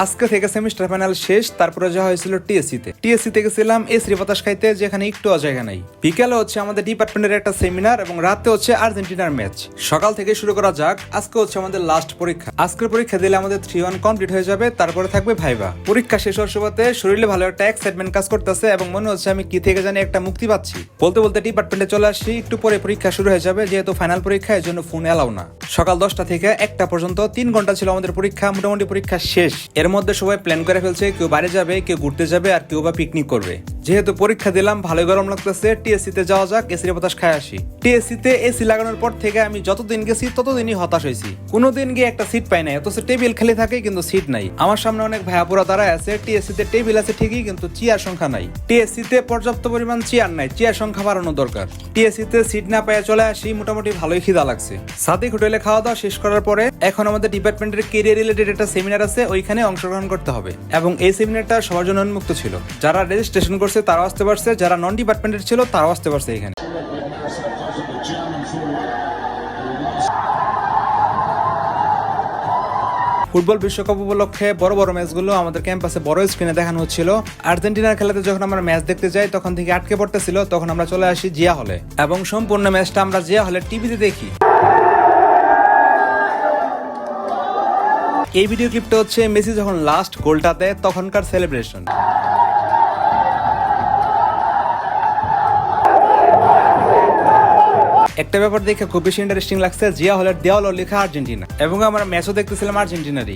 আজকে থেকে semester final শেষ, তারপরে যাওয়া হয়েছিল টিএসসি তে গেছিলাম এসরি বাতাস খাইতে, যেখানে একটু অজায়গা নাই। বিকেলে হচ্ছে আমাদের ডিপার্টমেন্টের একটা সেমিনার এবং রাতে হচ্ছে আর্জেন্টিনার ম্যাচ। সকাল থেকে শুরু করা যাক। আজকে হচ্ছে আমাদের লাস্ট পরীক্ষা। আজকের পরীক্ষা দিলে আমাদের 3-1 কমপ্লিট হয়ে যাবে, তারপরে থাকবে ভাইবা। পরীক্ষা শেষ হওয়ার সময়তে শরীরে ভালো একটা এক্সাইটমেন্ট কাজ করতেছে এবং মনে হচ্ছে আমি কি থেকে জানি একটা মুক্তি পাচ্ছি। বলতে বলতে ডিপার্টমেন্টে চলে আসছি। একটু পরে পরীক্ষা শুরু হয়ে যাবে, যেহেতু ফাইনাল পরীক্ষা, এর জন্য ফোন এলাও না। সকাল 10টা থেকে 1টা পর্যন্ত 3 ঘন্টা ছিল আমাদের পরীক্ষা। মোটামুটি পরীক্ষা শেষ। এর মধ্যে সবাই প্ল্যান করে ফেলছে, কেউ বাইরে যাবে, কেউ ঘুরতে যাবে, আর কেউ বা পিকনিক করবে। যেহেতু পরীক্ষা দিলাম, ভালোই গরম লাগতেছে, টিএসসি তে যাওয়া যাক, এসি বাতাস খায় আসি। টিএসসি তে এসি লাগানোর পর থেকে আমি যতদিন গেছি ততদিনই হতাশ হয়েছি। কোনোদিন গিয়ে একটা সিট পাই নাই, অথচ টেবিল খালি থাকে কিন্তু সিট নাই। আমার সামনে অনেক ভাইয়াপুরা দাঁড়ায় আছে। টিএসসি তে টেবিল আছে ঠিকই, কিন্তু চেয়ার সংখ্যা নাই। টিএসসি তে পর্যাপ্ত পরিমাণ চেয়ার নাই, চেয়ার সংখ্যা বাড়ানো দরকার। টিএসসি তে সিট না পেয়ে চলে আসি। মোটামুটি ভালোই খিদা লাগছে। সাদিক হোটেলে খাওয়া দাওয়া শেষ করার পরে এখন আমাদের ডিপার্টমেন্টের কেরিয়ার রিলেটেড একটা সেমিনার আছে, ওইখানে অংশগ্রহণ করতে হবে। এবং এই সেমিনারটা সবার জন্য উন্মুক্ত ছিল। যারা রেজিস্ট্রেশন করছে তারাও আসতে পারছে, যারা নন ডিপার্টমেন্টের ছিল তারাও আসতে পারছে এখানে। ফুটবল বিশ্বকাপ উপলক্ষে বড় বড় ম্যাচগুলো আমাদের ক্যাম্পাসে বড় স্ক্রিনে দেখানো হচ্ছিল। আর্জেন্টিনার খেলাতে যখন আমরা ম্যাচ দেখতে যাই, তখন থেকে আটকে পড়তেছিল। তখন আমরা চলে আসি জিয়া হলে এবং সম্পূর্ণ ম্যাচটা আমরা জিয়া হলে টিভিতে দেখি। এই ভিডিও ক্লিপটা হচ্ছে মেসি যখন লাস্ট গোলটা দেয় তখনকার সেলিব্রেশন। একটা ব্যাপার দেখে খুব বেশি ইন্টারেস্টিং লাগছে, জিয়া হলের দেওয়ালও লেখা আর্জেন্টিনা এবং আমরা ম্যাচও দেখতেছিলাম আর্জেন্টিনারই।